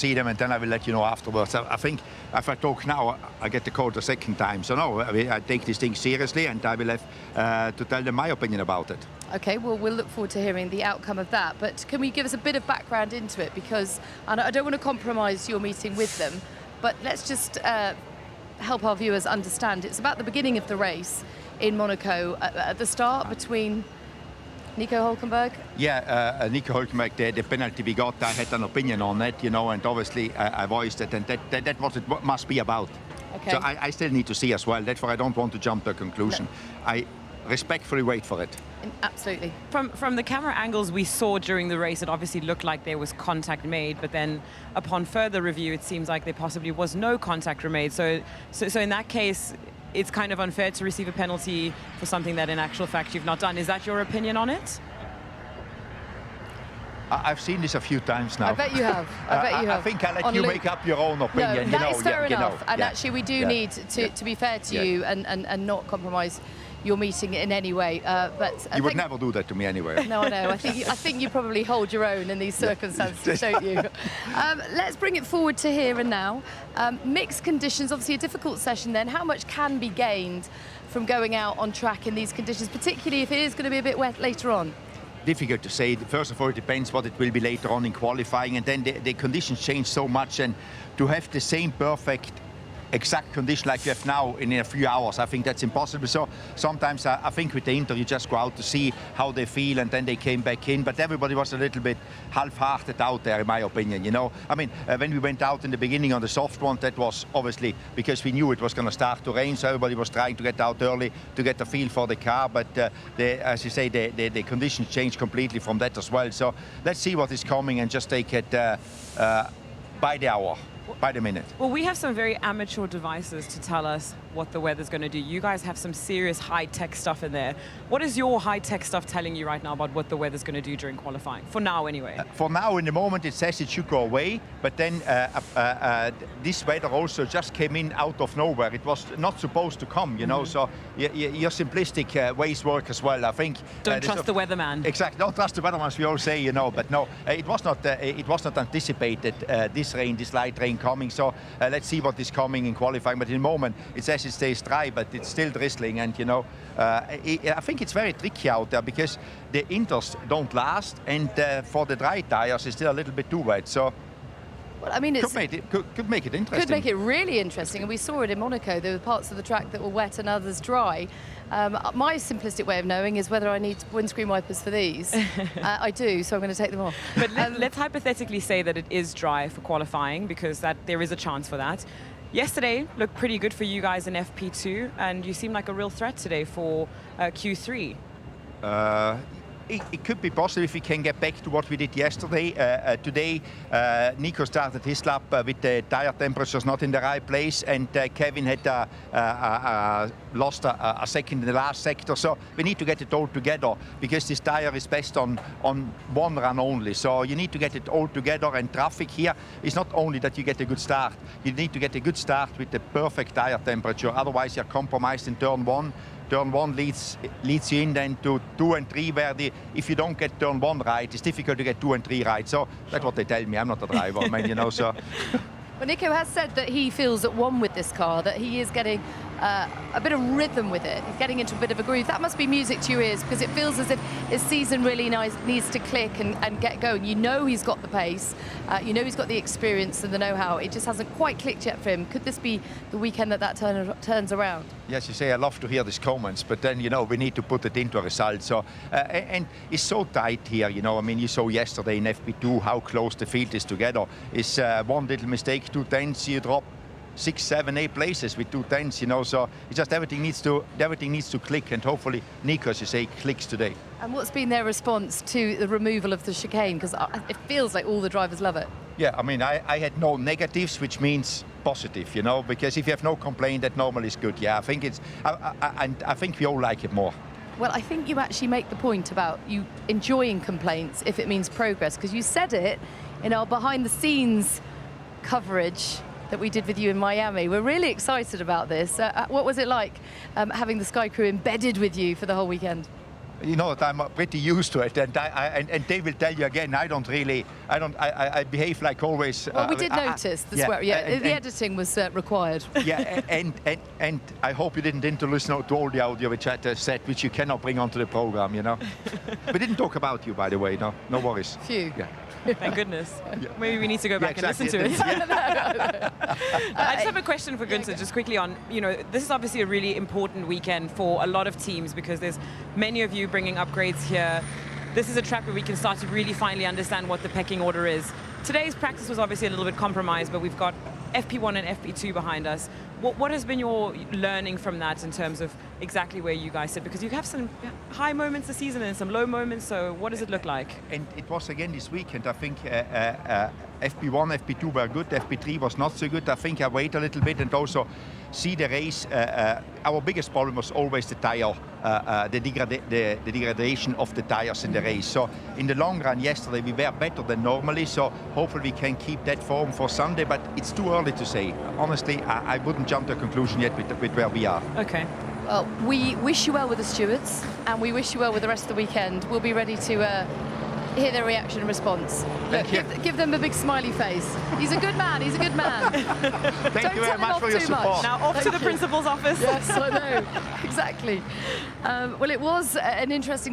see them, and then I will let you know afterwards. I think if I talk now, I get the call the second time. So no, I take this thing seriously, and I will have to tell them my opinion about it. Okay, well, we'll look forward to hearing the outcome of that. But can we give us a bit of background into it? Because I don't want to compromise your meeting with them, but let's just help our viewers understand. It's about the beginning of the race in Monaco at the start between Nico Hülkenberg? Yeah, Nico Hülkenberg, the penalty we got, I had an opinion on it, you know, and obviously I voiced it, and that what it must be about. Okay. So I still need to see as well. That's why I don't want to jump to a conclusion. No. I respectfully wait for it. Absolutely. From the camera angles we saw during the race, it obviously looked like there was contact made, but then upon further review, it seems like there possibly was no contact made. So in that case, it's kind of unfair to receive a penalty for something that in actual fact you've not done. Is that your opinion on it? I've seen this a few times now. I bet you have. I bet you have. I think I'll let you make up your own opinion. No, that is fair enough. And yeah. actually, we do need to be fair to you and not compromise your meeting in any way. But you would never do that to me anyway. No, I know. I think you probably hold your own in these circumstances, don't you? Let's bring it forward to here and now. Mixed conditions, obviously a difficult session then. How much can be gained from going out on track in these conditions, particularly if it is going to be a bit wet later on? Difficult to say. First of all, it depends what it will be later on in qualifying, and then the conditions change so much, and to have the same perfect exact condition like we have now in a few hours, I think that's impossible. So sometimes I think with the Inter you just go out to see how they feel, and then they came back in, but everybody was a little bit half-hearted out there in my opinion, you know. I mean, when we went out in the beginning on the soft one, that was obviously because we knew it was going to start to rain, so everybody was trying to get out early to get a feel for the car, but as you say, the conditions changed completely from that as well. So let's see what is coming and just take it by the hour. By the minute. Well, we have some very amateur devices to tell us what the weather's going to do. You guys have some serious high-tech stuff in there. What is your high-tech stuff telling you right now about what the weather's going to do during qualifying? For now, anyway. For now, in the moment, it says it should go away. But then this weather also just came in out of nowhere. It was not supposed to come, you know. So your simplistic ways work as well. I think. Don't trust the weatherman. Exactly. Don't trust the weatherman, as we all say, you know. But no, it was not. It was not anticipated. This rain, this light rain coming. So let's see what is coming in qualifying. But in the moment, it says it stays dry, but it's still drizzling. And you know, I think it's very tricky out there because the inters don't last, and for the dry tires, it's still a little bit too wet. So. Well, I mean, could make it interesting. Could make it really interesting, and we saw it in Monaco. There were parts of the track that were wet and others dry. My simplistic way of knowing is whether I need windscreen wipers for these. I do, so I'm going to take them off. But let's hypothetically say that it is dry for qualifying, because there is a chance for that. Yesterday looked pretty good for you guys in FP2, and you seem like a real threat today for Q3. It could be possible if we can get back to what we did yesterday. Today, Nico started his lap with the tire temperatures not in the right place, and Kevin had lost a second in the last sector. So we need to get it all together, because this tire is best on one run only. So you need to get it all together, and traffic here is not only that you get a good start. You need to get a good start with the perfect tire temperature. Otherwise, you're compromised in turn one. Turn one leads you in then to 2 and 3, where if you don't get turn 1 right, it's difficult to get 2 and 3 right. So that's what they tell me. I'm not a driver, I mean, you know. So. Well, Nico has said that he feels at one with this car, that he is getting a bit of rhythm with it. He's getting into a bit of a groove. That must be music to your ears, because it feels as if his season really needs to click and get going. You know he's got the pace, you know he's got the experience and the know-how. It just hasn't quite clicked yet for him. Could this be the weekend that turns around? Yes, you say I love to hear these comments, but then, you know, we need to put it into a result. So, and it's so tight here, you know. I mean, you saw yesterday in FP2 how close the field is together. It's one little mistake, 2 tenths, you drop 6, 7, 8 places with 2 tenths, you know. So it's just everything needs to click, and hopefully Nico, as you say, clicks today. And what's been their response to the removal of the chicane? Because it feels like all the drivers love it. Yeah, I mean, I had no negatives, which means positive, you know, because if you have no complaint, that normally is good. Yeah, I think I think we all like it more. Well, I think you actually make the point about you enjoying complaints if it means progress, because you said it in our behind-the-scenes coverage that we did with you in Miami. We're really excited about this. What was it like having the Sky crew embedded with you for the whole weekend? You know that I'm pretty used to it, and and they will tell you again. I behave like always. Well, we did notice the swear. Yeah, the editing was required. Yeah, and I hope you didn't listen to all the audio which I said, which you cannot bring onto the program. You know, we didn't talk about you, by the way. No worries. Phew. Yeah. Thank goodness. Maybe we need to go back exactly. and listen to it. I just have a question for Guenther, just quickly on, this is obviously a really important weekend for a lot of teams because there's many of you bringing upgrades here. This is a track where we can start to really finally understand what the pecking order is. Today's practice was obviously a little bit compromised, but we've got FP1 and FP2 behind us. What has been your learning from that in terms of exactly where you guys sit? Because you have some high moments this season and some low moments, so what does it look like? And it was again this weekend. I think FP1, FP2 were good, FP3 was not so good. I think I wait a little bit and also see the race. Our biggest problem was always the tire, the degradation of the tires in the race. So in the long run yesterday we were better than normally, so hopefully we can keep that form for Sunday, but it's too early to say. Honestly, I wouldn't jump to a conclusion yet with where we are. Okay. Well, we wish you well with the stewards, and we wish you well with the rest of the weekend. We'll be ready to hear their reaction and response. Look, give them a big smiley face. He's a good man. He's a good man. Thank you very much for your support. Now off to the principal's office. Yes, I know. Exactly. Well, it was an interesting